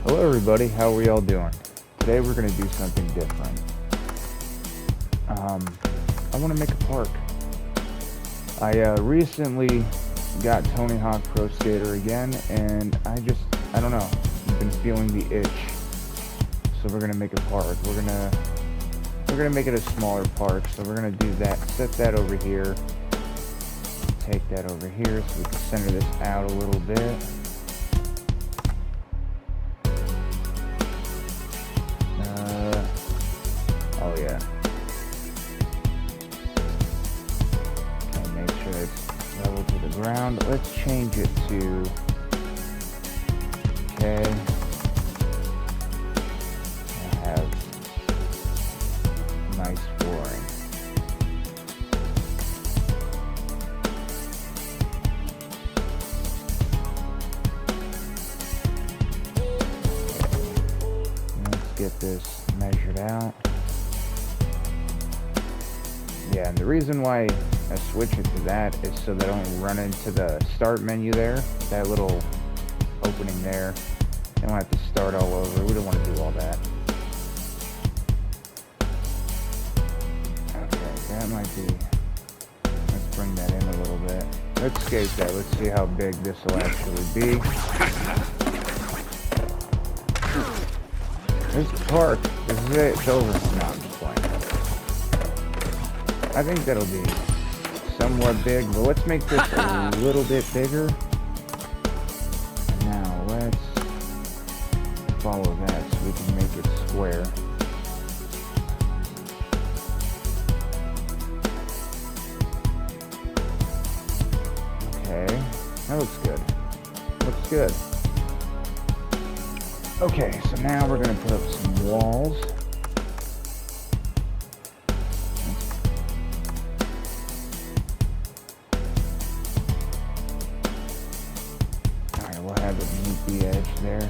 Hello everybody, how are we all doing? Today we're going to do something different. I want to make a park. I recently got Tony Hawk Pro Skater again, and I don't know, I've been feeling the itch. So we're going to make a park. We're gonna make it a smaller park, so we're going to do that. Set that over here. Take that over here so we can center this out a little bit. Oh yeah. Okay, make sure it's level to the ground. Let's change it to, okay. I have nice flooring. Let's get this measured out. Yeah, and the reason why I switch it to that is so that I don't run into the start menu there, that little opening there. I don't have to start all over. We don't want to do all that. Okay, that might be, let's bring that in a little bit. Let's skate that. Let's see how big this will actually be. This park, this is it, it's over. No, I'm just playing. I think that'll be somewhat big, but let's make this a little bit bigger. Now let's follow that so we can make it square. Okay, that looks good. Looks good. Okay, so now we're gonna put up some walls. Alright, we'll have it meet the edge there.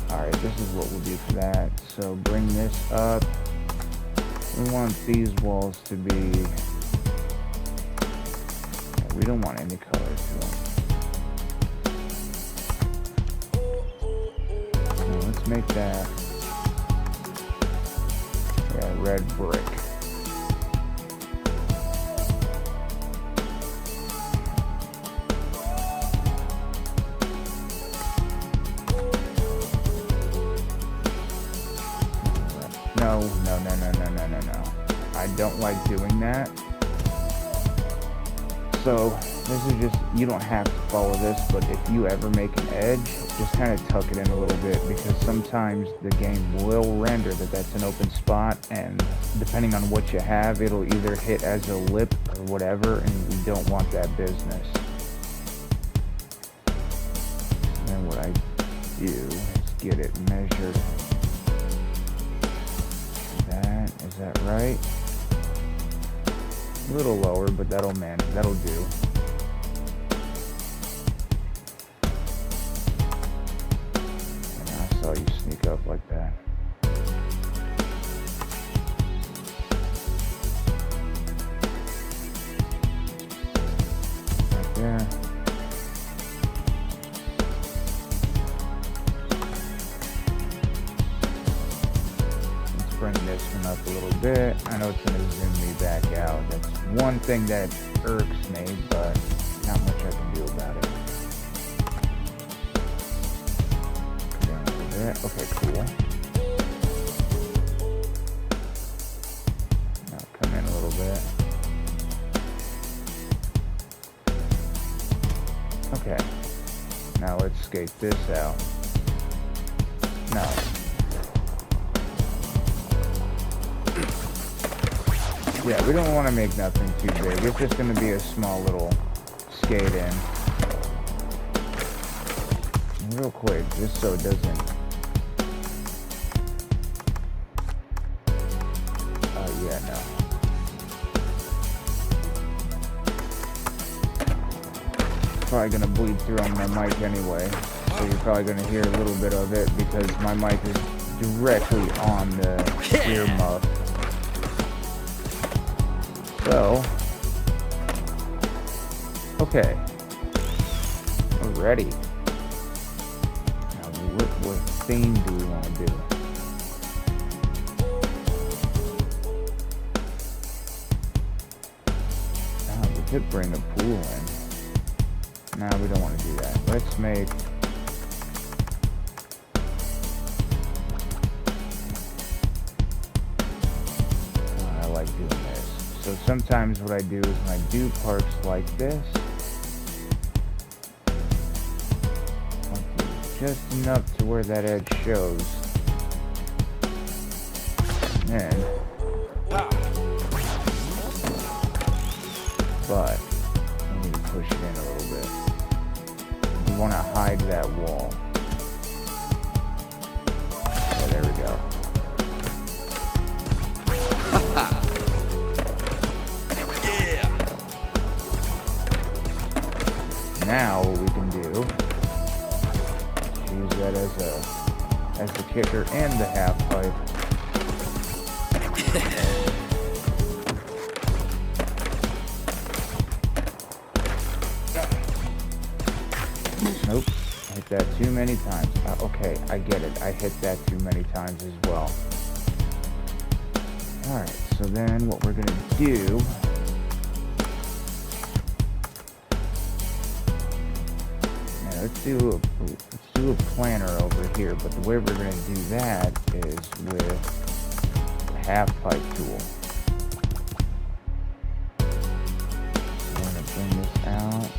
Alright, this is what we'll do for that. So bring this up. We want these walls to be, we don't want any color to them. Let's make that, yeah, red brick. No. I don't like doing that. So this is just, you don't have to follow this, but if you ever make an edge, just kind of tuck it in a little bit, because sometimes the game will render that that's an open spot, and depending on what you have, it'll either hit as a lip or whatever, and we don't want that business. And then what I do is get it measured. Is that right? A little lower, but that'll do. And I saw you sneak up like that. Right there. Let's bring this one up a little bit. I know it's going to zoom me back out. That's one thing that irks me, but not much I can do about it. Come down a little bit. Okay, cool. Now come in a little bit. Okay. Now let's skate this out. No. Yeah, we don't want to make nothing too big. It's just going to be a small little skate in. Real quick, just so it doesn't... yeah, no. Probably going to bleed through on my mic anyway. So you're probably going to hear a little bit of it because my mic is directly on the ear muff. So, okay. What was ready. Now, what theme do we want to do? We could bring a pool in. No, we don't want to do that. Let's make... I like doing this. So sometimes what I do is when I do parks like this, I'll do just enough to where that edge shows. And... but I need to push it in a little bit. We want to hide that wall. Yeah, there we go. Yeah. Now what we can do is use that as the kicker and the half pipe. Nope, I hit that too many times. Okay, I get it. I hit that too many times as well. Alright, so then what we're gonna do... Now let's do a planter over here, but the way we're gonna do that is with the half pipe tool. So we're gonna bring this out.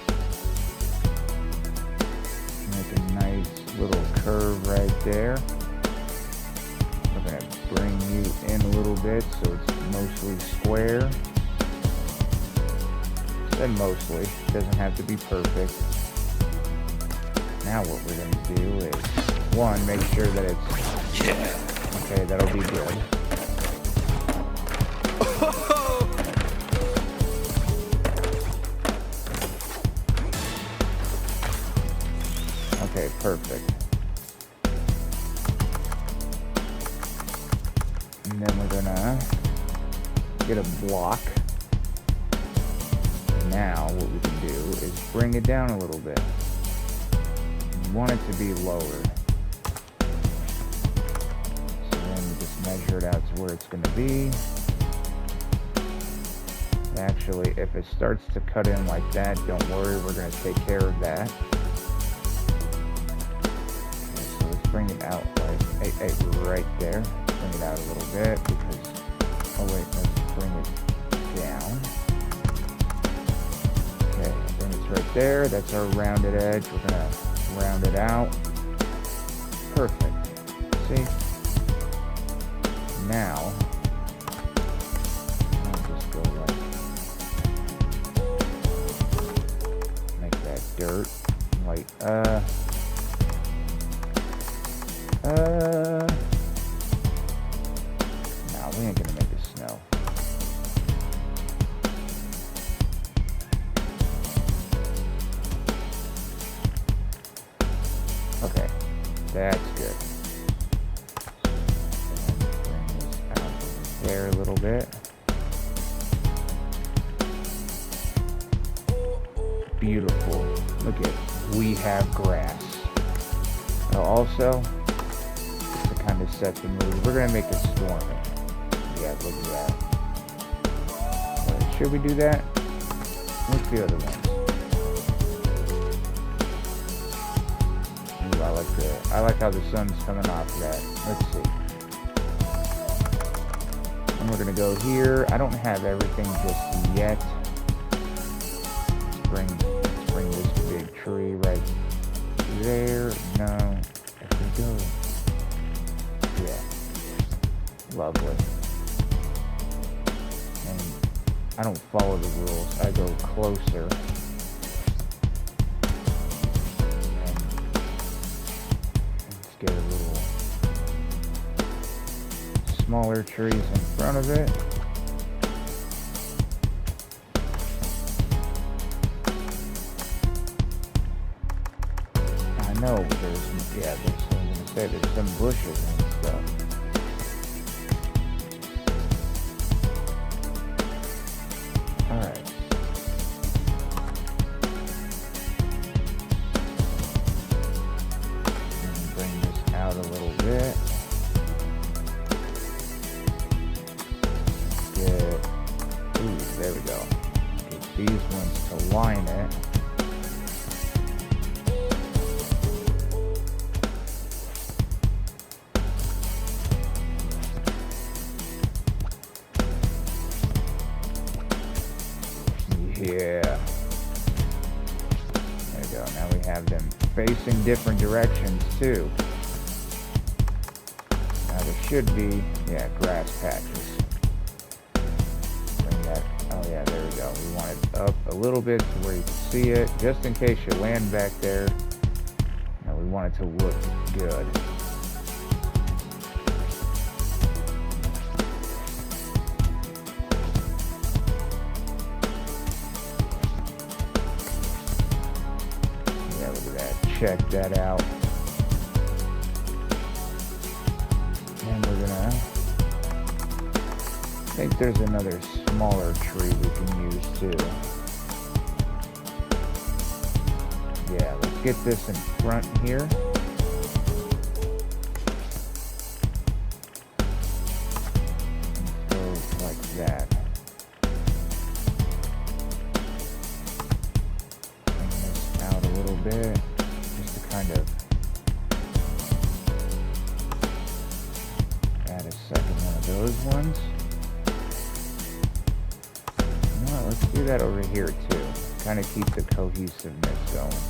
Make a nice little curve right there. We're going to bring you in a little bit so it's mostly square. I said mostly, it doesn't have to be perfect. Now what we're going to do is, one, make sure that it's... Yeah. Okay, that'll be good. Okay, perfect. And then we're gonna get a block. Now what we can do is bring it down a little bit. We want it to be lowered. So then we just measure it out to where it's gonna be. Actually, if it starts to cut in like that, don't worry, we're gonna take care of that. Bring it out like right there. Bring it out a little bit because, oh wait, let's bring it down. Okay, then it's right there. That's our rounded edge. We're gonna round it out. Perfect. See? Now, I'll just go like, make that dirt. Like, no, we ain't gonna make it snow. Okay, that's good. And bring this out over there a little bit. Beautiful. Look at, we have grass. Now also, to set the mood. We're gonna make it stormy. Yeah, look at that. Should we do that? What's the other one? Ooh, I like how the sun's coming off that. Let's see. And we're gonna go here. I don't have everything just yet. Let's bring this big tree right there. No, if we go. Yeah, lovely. And I don't follow the rules. I go closer. And let's get a little smaller trees in front of it. I know there's some bushes and stuff. Alright. align it. Yeah. There we go. Now we have them facing different directions too. Now there should be, yeah, grass patches. Bring that, oh yeah, there we go. We want it up a little bit to where you can see it, just in case you land back there. Now we want it to look good. Check that out. And we're gonna, I think there's another smaller tree we can use too. Yeah, let's get this in front here. Go like that. Bring this out a little bit. Kind of add a second one of those ones. You know what, let's do that over here too. Kind of keep the cohesiveness going.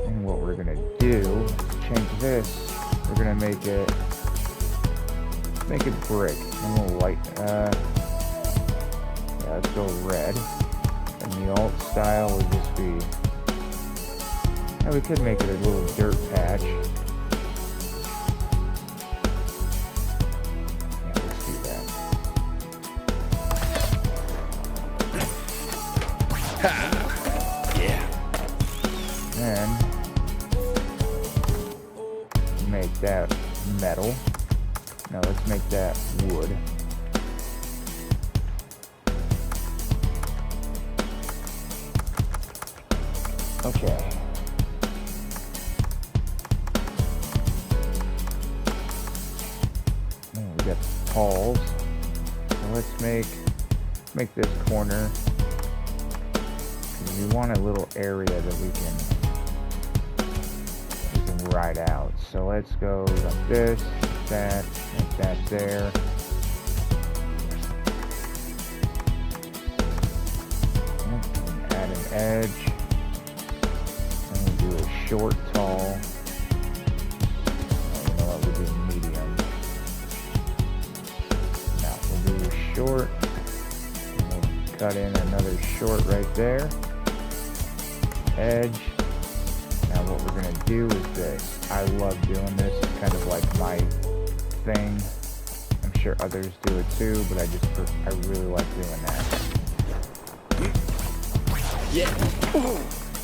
And what we're gonna do, change this. We're gonna make it brick, and we'll light. Yeah, let's go red. And the alt style will just be. Yeah, we could make it a little dirt patch. Yeah, let's do that. Yeah. Then make that metal. Now let's make that wood. Okay. We got poles. So let's make this corner. We want a little area that we can ride out. So let's go like this, that, make that there. And add an edge. Do a short, tall. Oh, you know what? We'll do medium. Now we'll do a short. And we'll cut in another short right there. Edge. Now what we're gonna do is this. I love doing this. It's kind of like my thing. I'm sure others do it too, but I really like doing that. Yeah.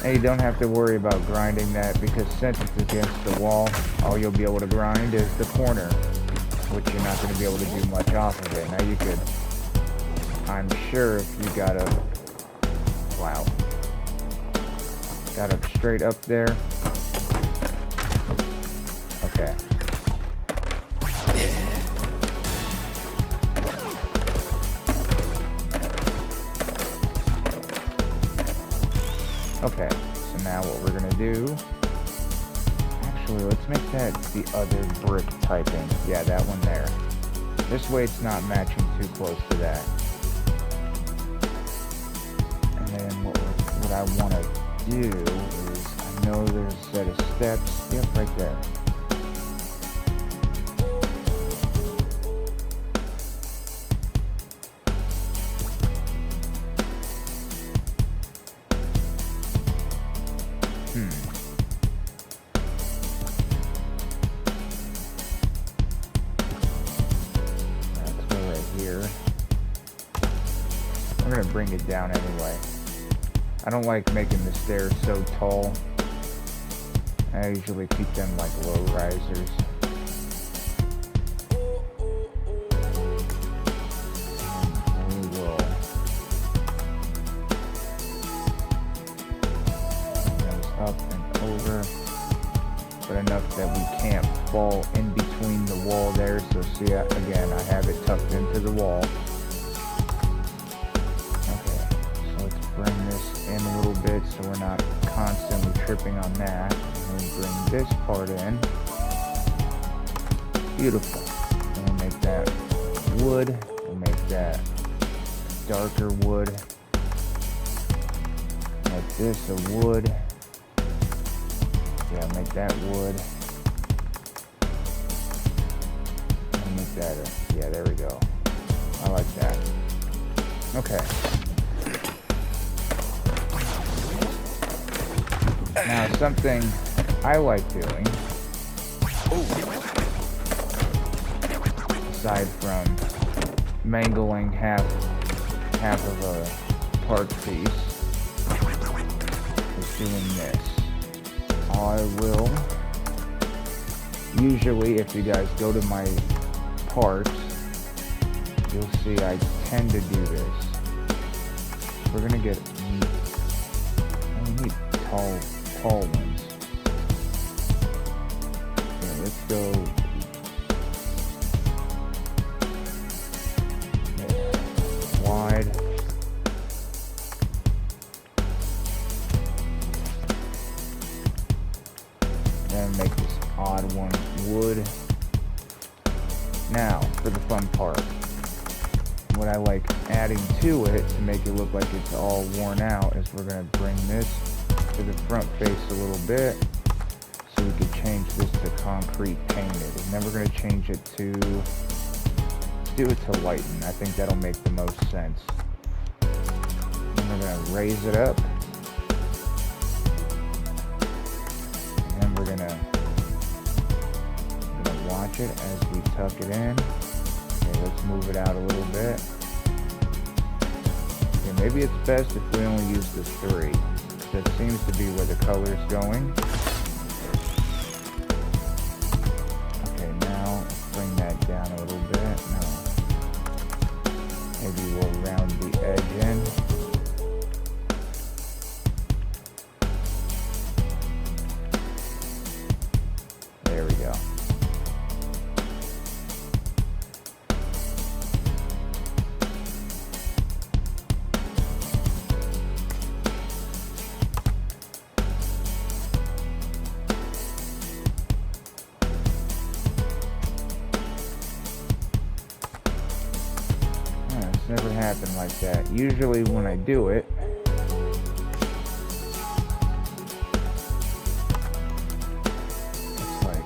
And you don't have to worry about grinding that, because since it's against the wall, all you'll be able to grind is the corner, which you're not going to be able to do much off of it. Now you could, I'm sure if you got a, wow, got up straight up there. Okay. Okay, so now what we're gonna do, actually let's make that the other brick typing. Yeah, that one there. This way it's not matching too close to that. And then what I wanna do is, I know there's a set of steps, yep, right there. I'm gonna bring it down anyway. I don't like making the stairs so tall. I usually keep them like low risers. And we will bring those up and over, but enough that we can't fall in between the wall there. So see, again, I have it tucked into the wall. bit so we're not constantly tripping on that. And we'll bring this part in. Beautiful. And we'll make that wood. We'll make that darker wood. Make this a wood. Yeah, make that wood. And make that a, yeah, there we go. I like that. Okay. Now something I like doing, aside from mangling half of a park piece, is doing this. I will, usually if you guys go to my parks, you'll see I tend to do this. We're gonna get, we need tall ones. Yeah, let's go. Wide. Then make this odd one wood. Now, for the fun part. What I like adding to it to make it look like it's all worn out is we're going to bring this to the front face a little bit so we could change this to concrete painted. And then we're going to change it to, let's do it to lighten. I think that'll make the most sense. And we're going to raise it up. And then we're going to watch it as we tuck it in. Okay, let's move it out a little bit. Okay, maybe it's best if we only use the 3. That seems to be where the color's going. Okay, now let's bring that down a little bit. No. Maybe we'll round the edge in. There we go. Never happened like that. Usually when I do it, it's like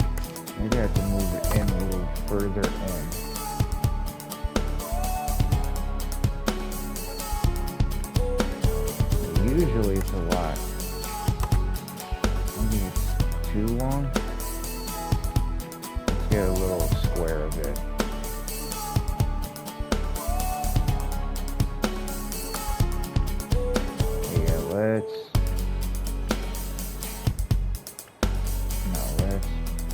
maybe I have to move it in a little further in. Usually it's a lot. Maybe it's too long. Let's get a little square of it. Let's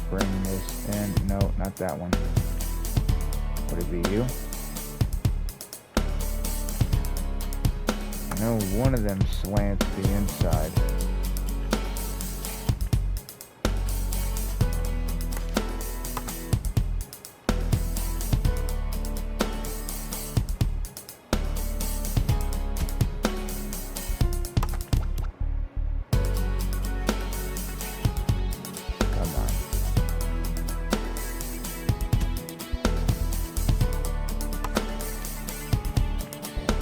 bring this in. No, not that one. Would it be you? I know one of them slants the inside.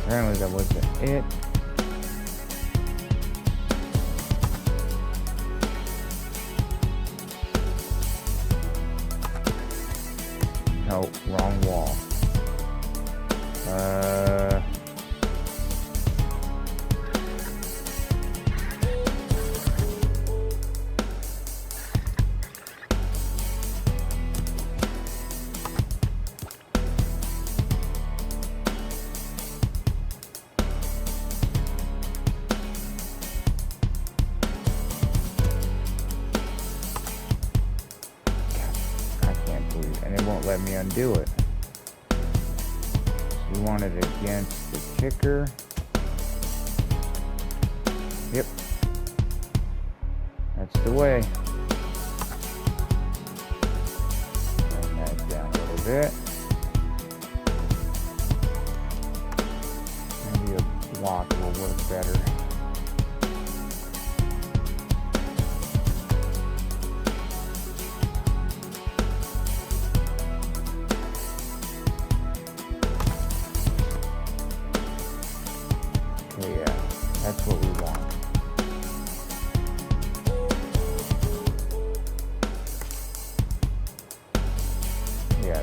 Apparently that wasn't it. No, wrong wall. And it won't let me undo it. So we want it against the kicker. Yep. That's the way. Bring that down a little bit. Maybe a block will work better.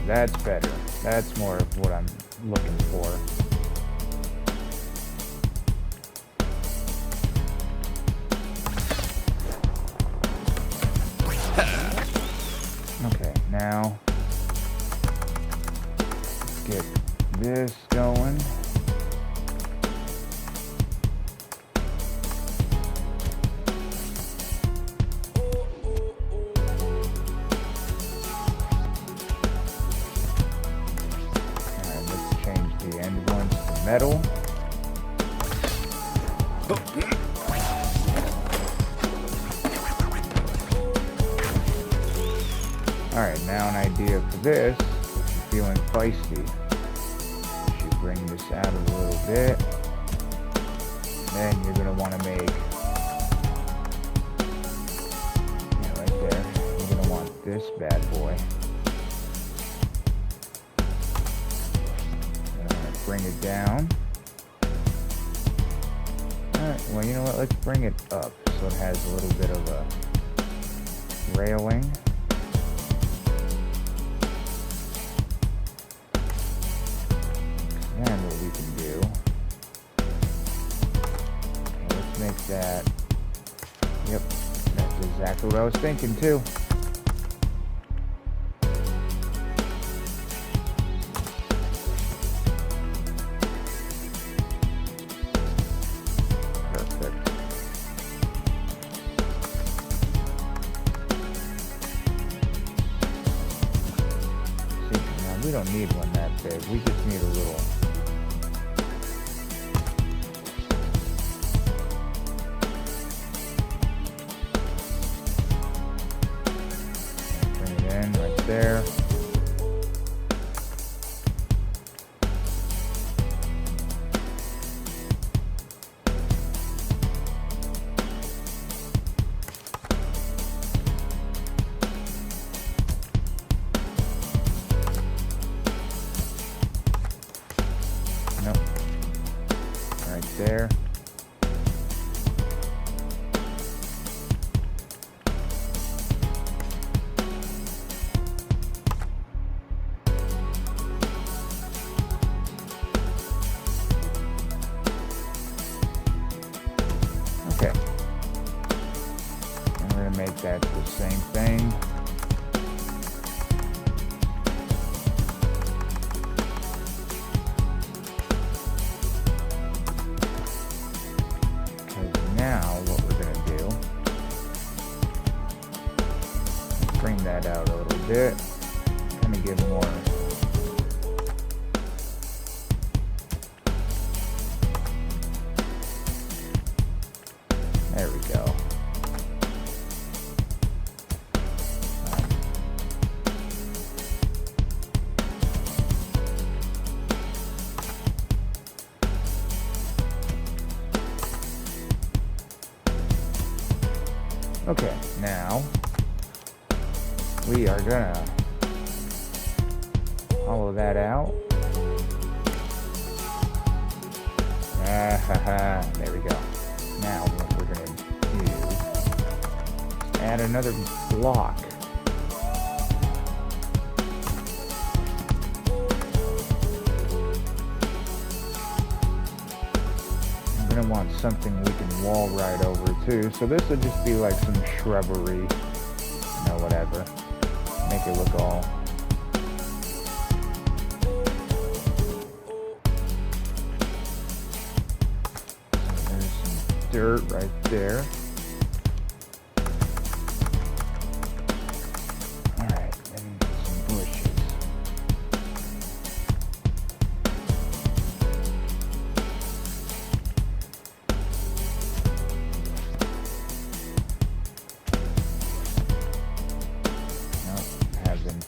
That's better. That's more of what I'm looking for. Okay, now let's get this going. Alright, let's change the end ones to metal. Alright, now an idea for this. If you're feeling feisty, you should bring this out a little bit. Then you're going to want to make, yeah, right there, you're going to want this bad boy. And I'm going to bring it down. Alright, well, you know what, let's bring it up so it has a little bit of a railing. And what we can do, okay, let's make that, yep, that's exactly what I was thinking too. Perfect. See, now we don't need one that big, we just need a little. There. Nope. Right there. Okay, I'm going to make that the same thing. Because now what we're going to do, bring that out a little bit, kind of give more. There we go. Okay, now we are gonna hollow that out. There we go. Now what we're gonna do, add another block. I'm gonna want something we can wall right over too. So this would just be like some shrubbery, you know, whatever. Make it look all. So there's some dirt right there.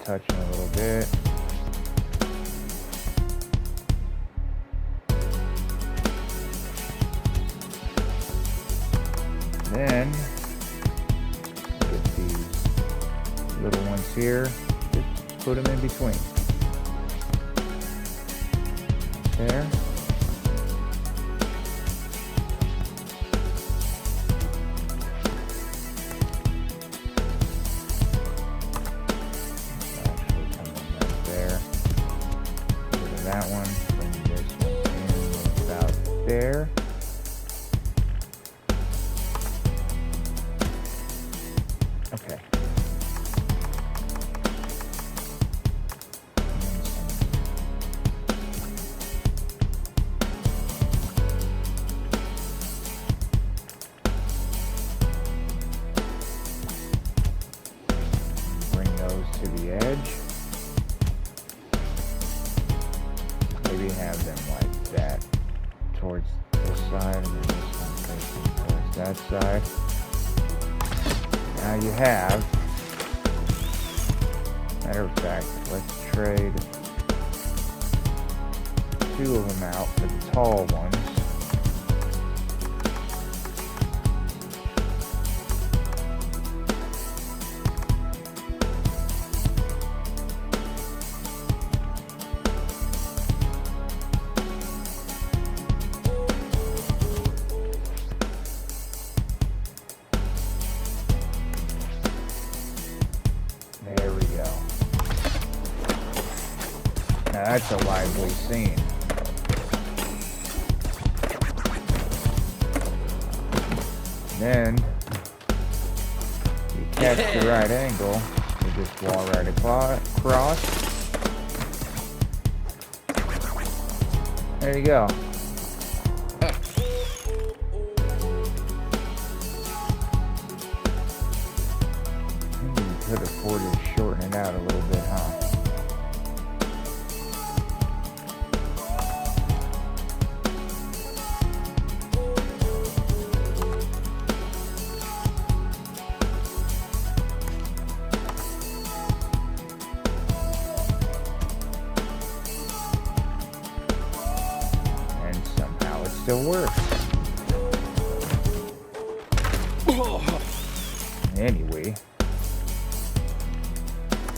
Touching a little bit. Then get these little ones here, just put them in between. There. Actually come in right there. Okay. Bring those to the edge. Maybe have them like that towards this side, and then this one facing towards that side. Now you have. Matter of fact, let's trade 2 of them out for the tall ones. There we go. Now that's a lively scene. Then you catch the right angle, you just wall right across. There you go. Maybe you could afford to shorten it out a little bit, huh? And somehow it still works. Anyway,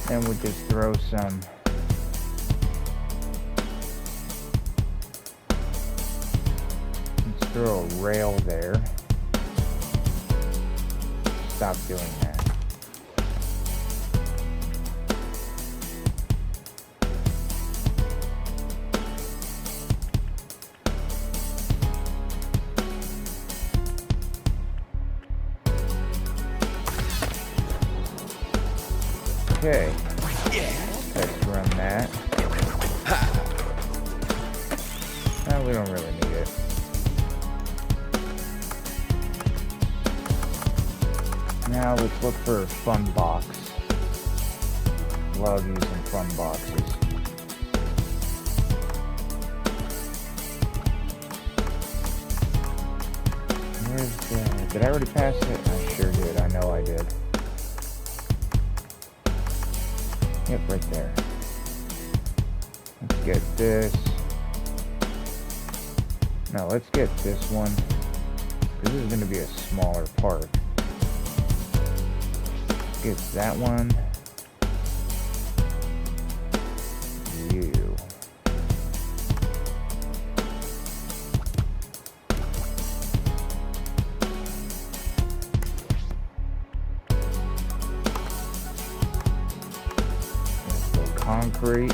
then we'll just throw some let's throw a rail there. Stop doing that. Okay, let's run that. No, we don't really need it. Now let's look for a fun box. Love using fun boxes. Where's the... Did I already pass it? I sure did. I know I did. Yep, right there. Let's get this. No, let's get this one. This is going to be a smaller part. Get that one. You. Concrete.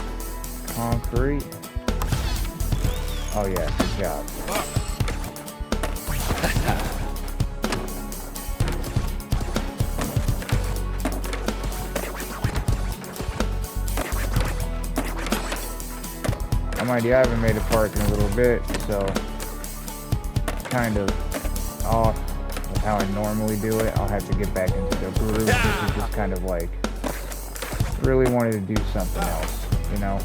Oh yeah, good job. Mind you, I haven't made a park in a little bit, so kind of off with how I normally do it. I'll have to get back into the groove. This is just kind of like really wanted to do something else, you know,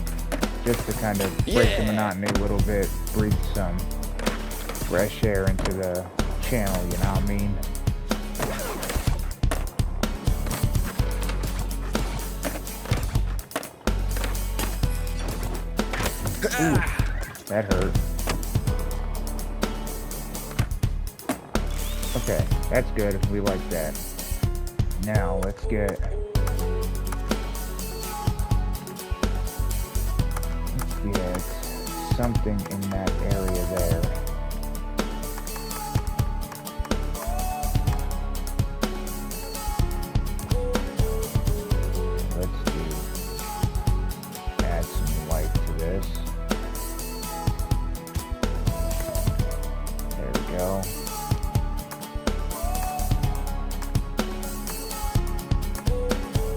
just to kind of break the monotony a little bit, breathe some fresh air into the channel, you know what I mean? Ooh, that hurt. Okay, that's good. We like that. Now let's get something in that area there. Add some light to this. There we go.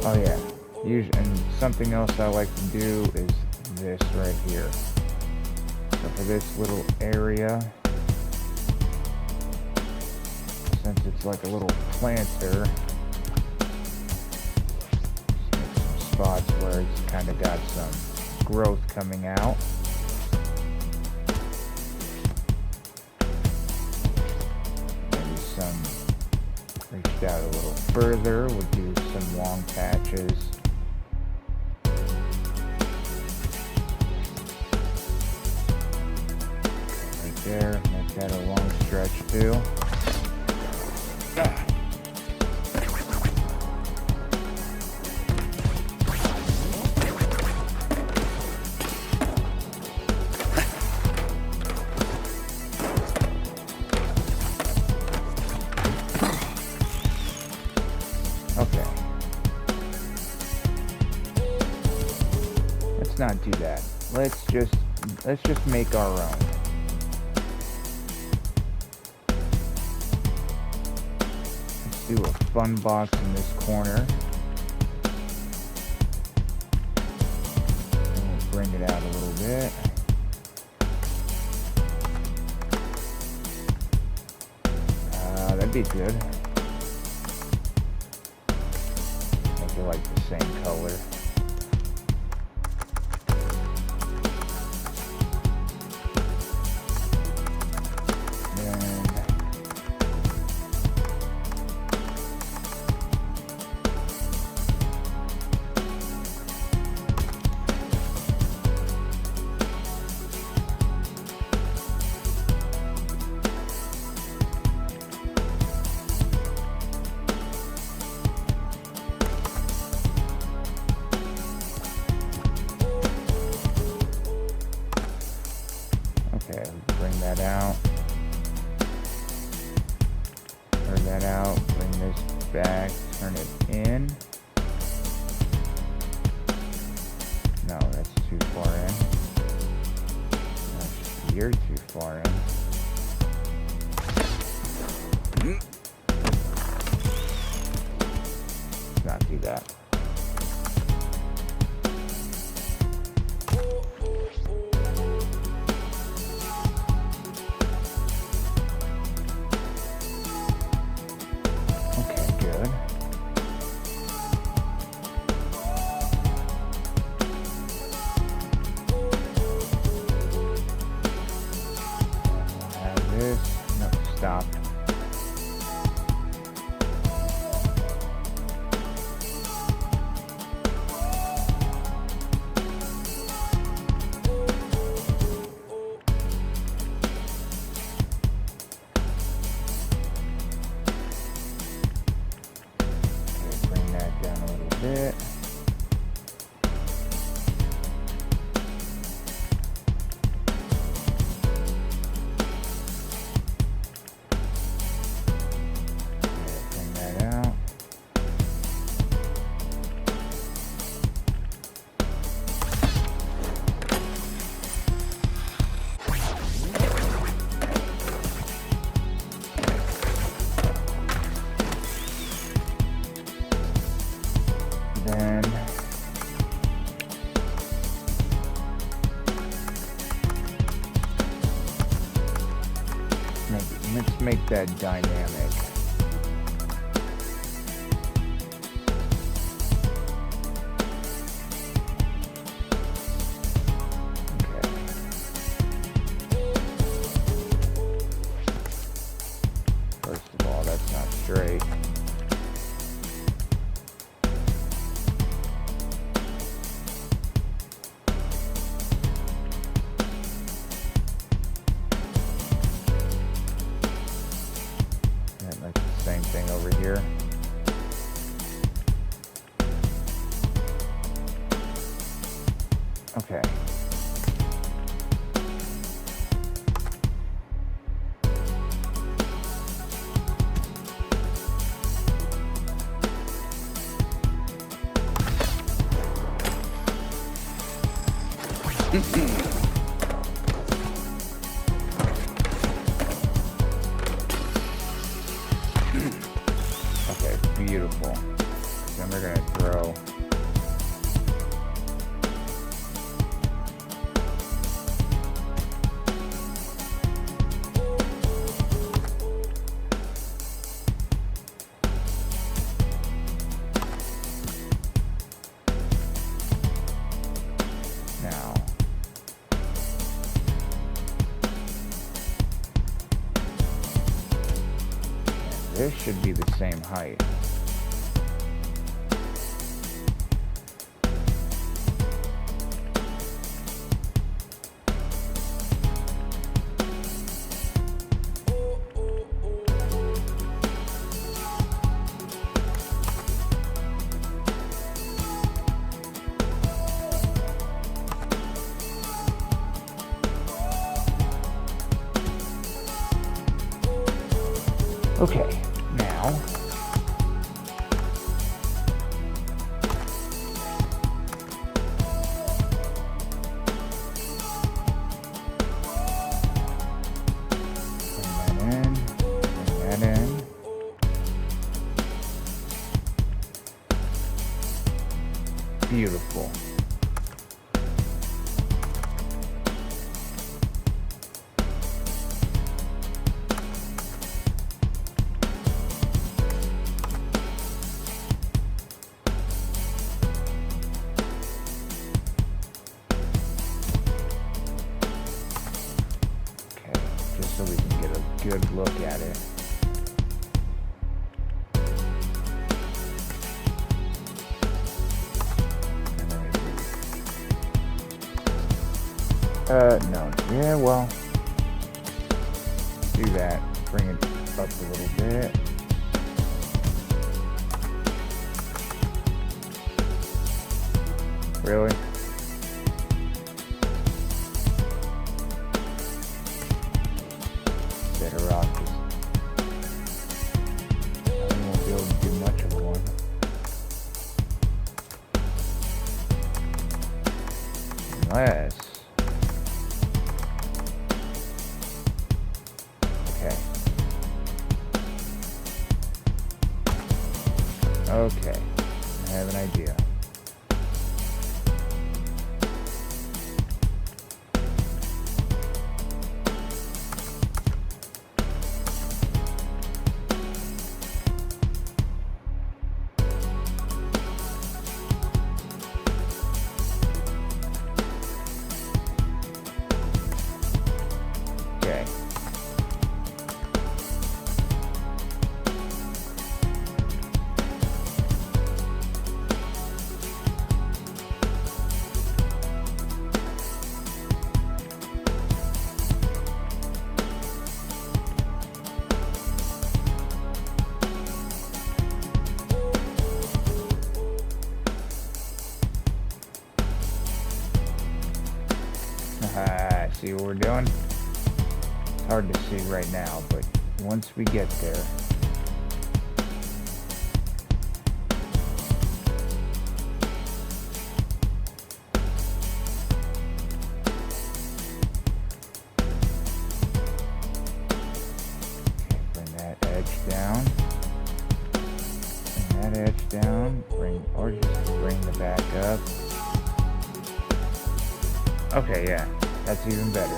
Oh yeah, and something else I like to do is this right here. So for this little area, since it's like a little planter, just make some spots where it's kind of got some growth coming out. Maybe some reached out a little further, we'll do some long patches. Right there, make that a long stretch too. Okay. Let's not do that. Let's just make our own. Let's do a fun box in this corner. And we'll bring it out a little bit. That'd be good. Make it like the same color. Okay, bring that out. Turn that out. Bring this back. Turn it in. No, that's too far in. You're too far in. Let's not do that. Stop. Okay, bring that down a little bit. Then let's make that dynamic. Okay. First of all, that's not straight. Like the same thing over here. Okay. Okay, beautiful. and they're gonna throw. Now, this should be the same height. Okay, now bring that in. Beautiful. So we can get a good look at it. No. Yeah, well, do that. Bring it up a little bit. Really? Better off just, I won't be able to do much of one. Unless, okay. Okay, I have an idea. Okay. See what we're doing? It's hard to see right now, but once we get there, okay, bring that edge down, bring that edge down, or just bring the back up. Okay, yeah. That's even better.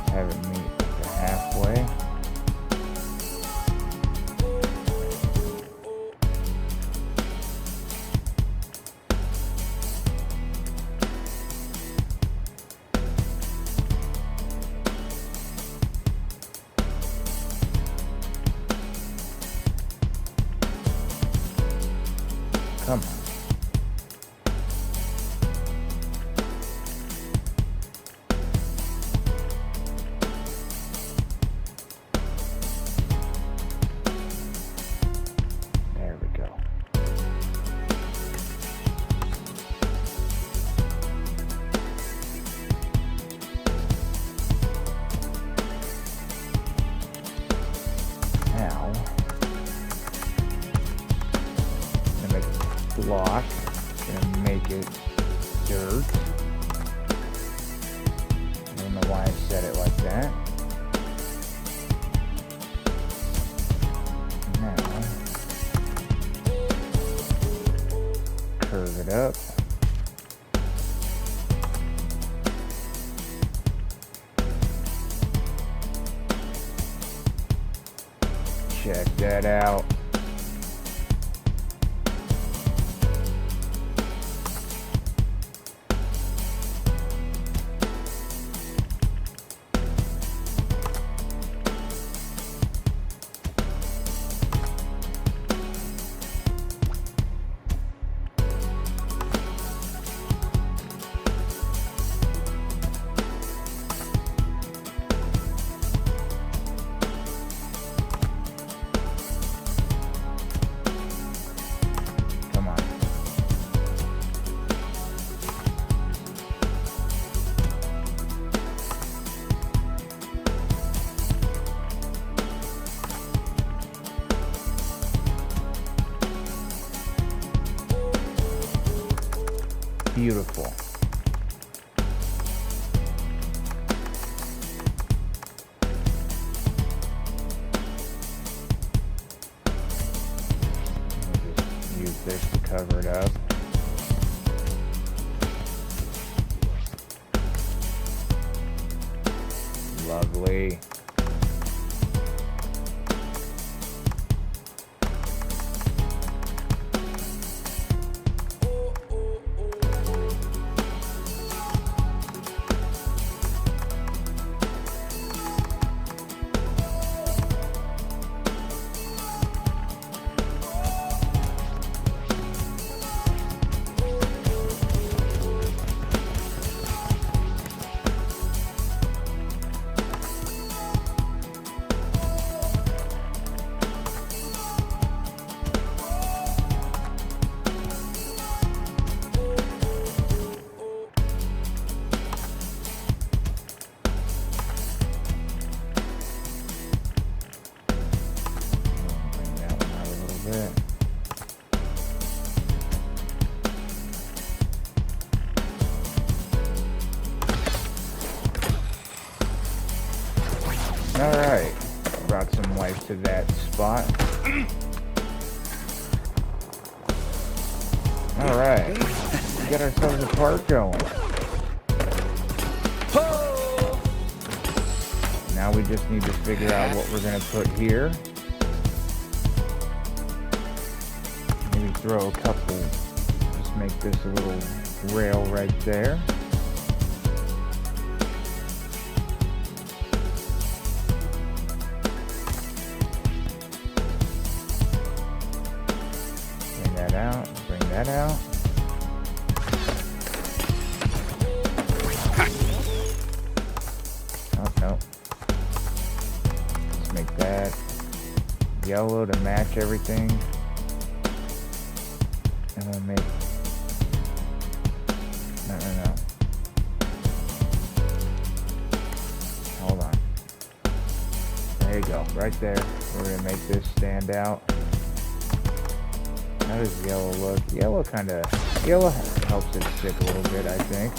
Have it meet the halfway. Come on. There we go. Now block. Gonna make it dirt. I don't know why I said it like that. Now, curve it up. Check that out. Beautiful. Just use this to cover it up. Lovely. Alright, brought some life to that spot. Alright, get ourselves a park going. Now we just need to figure out what we're going to put here. Maybe throw a couple, just make this a little rail right there. Bring that out. Oh, no. Let's make that yellow to match everything. And we'll make... No. Hold on. There you go. Right there. We're going to make this stand out. How does yellow look? Yellow helps it stick a little bit, I think.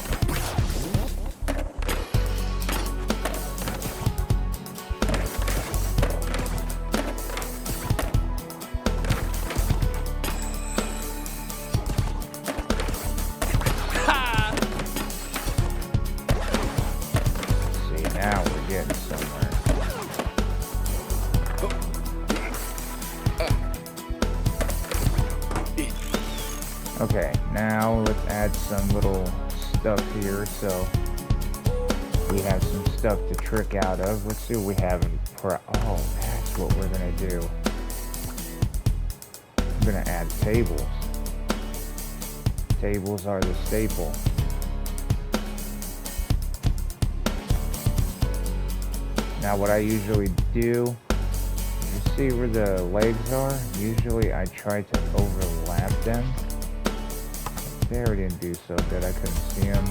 See, now we're getting somewhere. Okay, now let's add some little stuff here so we have some stuff to trick out of. Let's see what we have in oh, that's what we're gonna do. I'm gonna add tables. Tables are the staple. Now what I usually do, you see where the legs are? Usually I try to overlap them. There we didn't do so good. I couldn't see them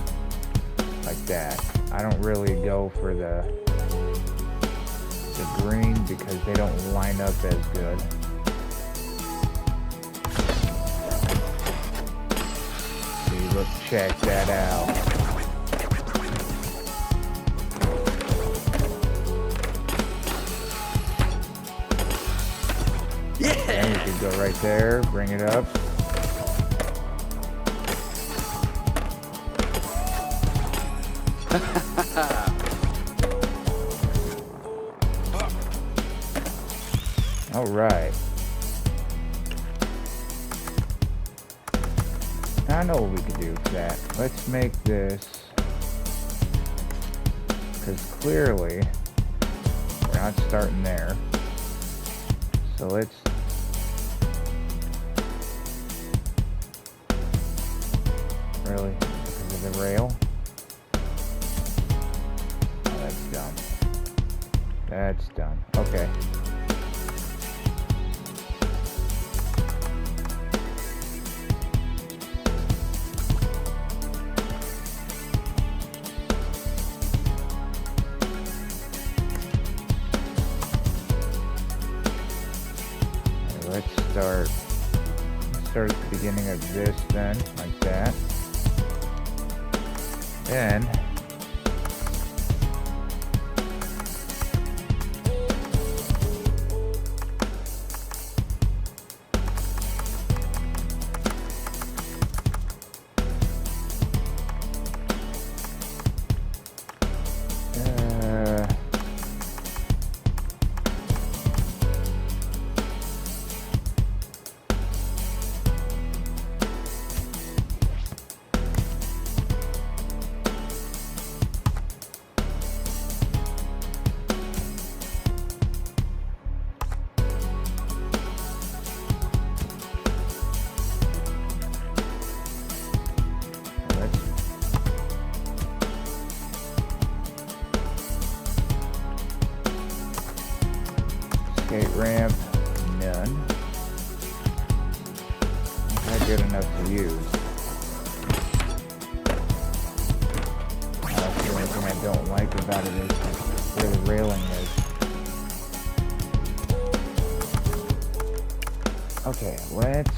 like that. I don't really go for the green because they don't line up as good. Look, check that out. Yeah. And we could go right there, bring it up. All right. I know what we could do for that. Let's make this, because clearly we're not starting there. So let's really, because of the rail. Oh, that's dumb. That's dumb. Okay. Let's start at the beginning of this then, like that. Then skate ramp, none. Not good enough to use. That's the only thing I don't like about it is where the railing is. Okay, let's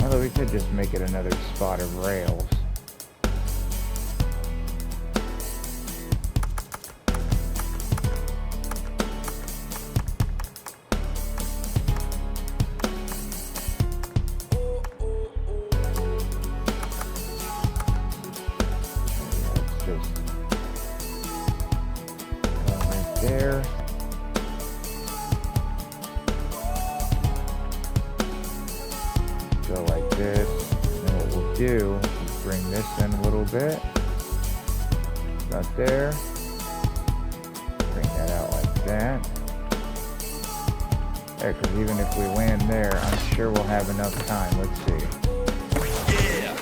although we could just make it another spot of rails. Let's just go right there. Go like this, and what we'll do is bring this in a little bit, about there, bring that out like that. There, because even if we land there, I'm sure we'll have enough time. Let's see. Yeah.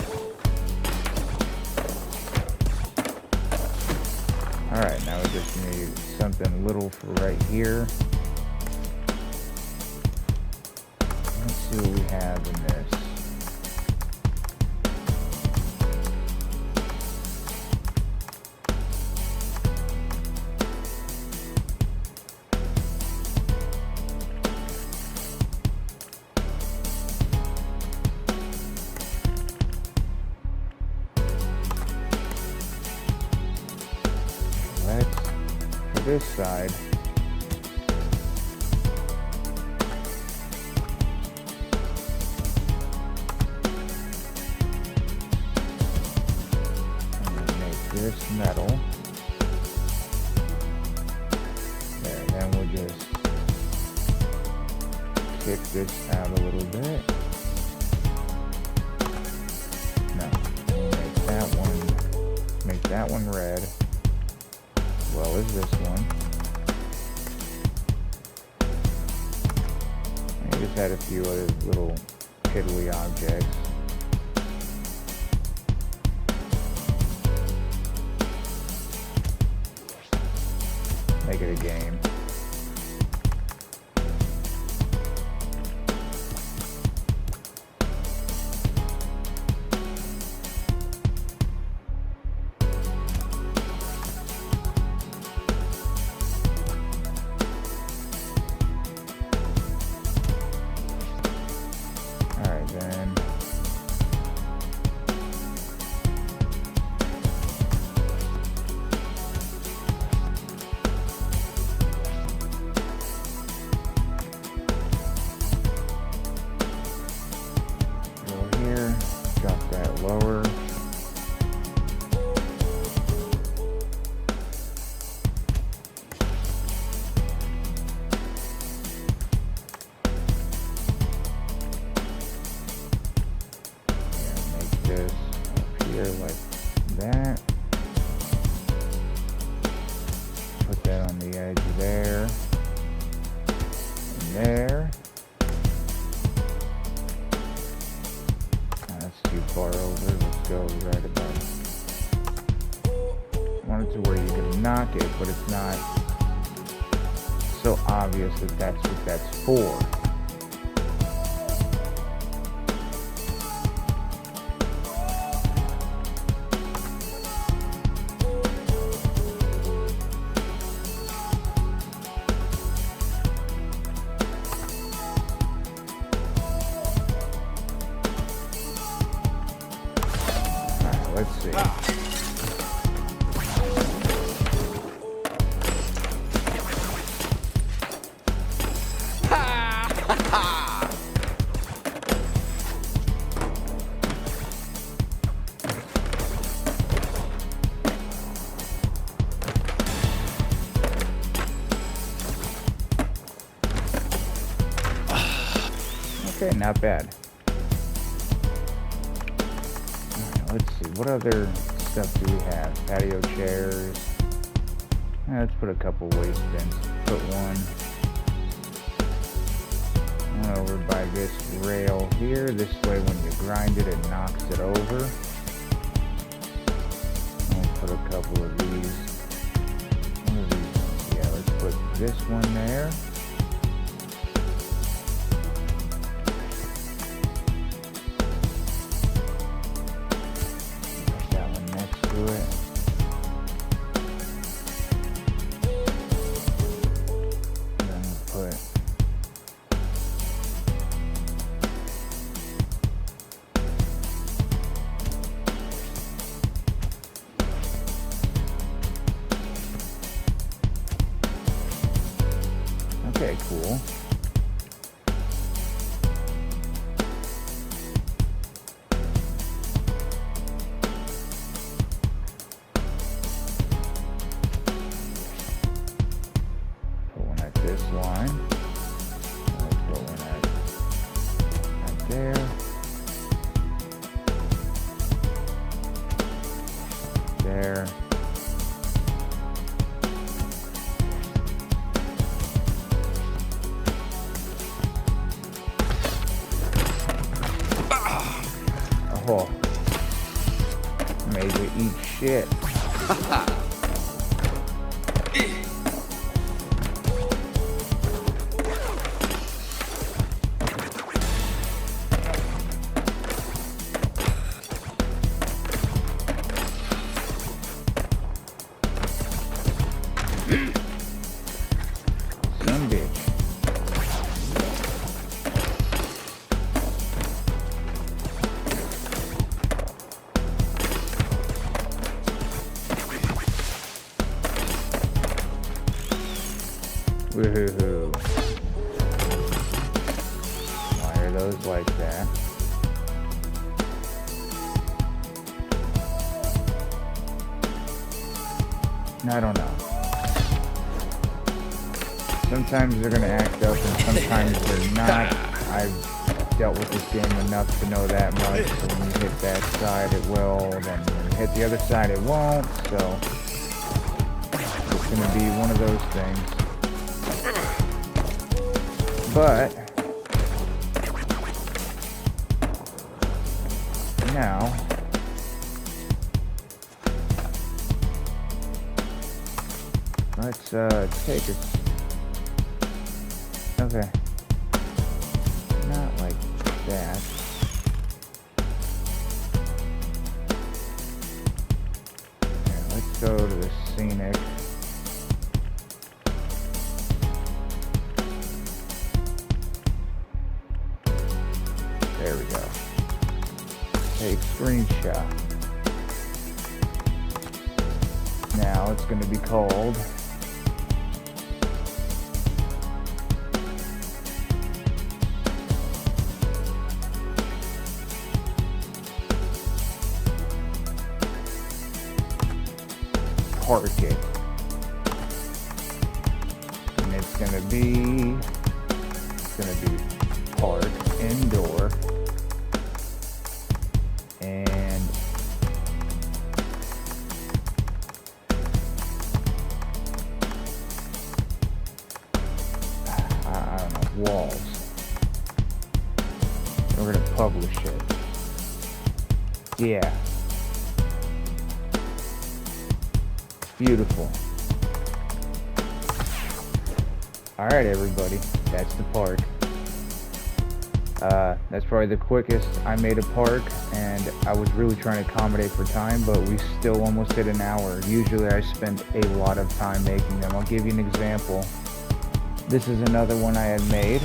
Alright, now we just need something little for right here. Let's see what we have in this. Let's, for this side, this metal. There, then we'll just kick this out a little bit. No, we'll make that one red, as well as this one. And just add a few other little piddly objects. Make it a game. there like that. Put that on the edge there. And there. That's too far over. Let's go right about. I want it to where you can knock it, but it's not so obvious that that's what that's for. Alright, let's see. Okay, not bad. Alright, let's see. What other stuff do we have? Patio chairs. Let's put a couple waste bins. Put one over by this rail here. This way when you grind it, it knocks it over. I'll put a couple of these. One of these ones. Yeah, let's put this one there. Okay, cool. Put one at this line. Put one at right there. There. Oh, made you eat shit. Some bitch. Woohoo. Why are those like that? I don't know. Sometimes they're gonna act up and sometimes they're not. I've dealt with this game enough to know that much. So when you hit that side it will, then when you hit the other side it won't, so it's gonna be one of those things. But now let's take it. Okay. Not like that. Okay, let's go to the scenic. There we go. Take screenshot. Now it's going to be called Park It. And it's going to be park indoor and we're gonna publish it. Yeah. Beautiful. Alright everybody, that's the park. That's probably the quickest I made a park, and I was really trying to accommodate for time, but we still almost hit an hour. Usually I spend a lot of time making them. I'll give you an example. This is another one I had made.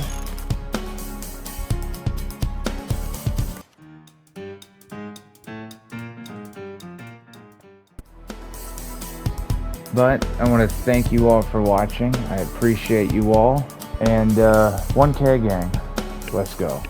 But I want to thank you all for watching. I appreciate you all. And 1K gang, let's go.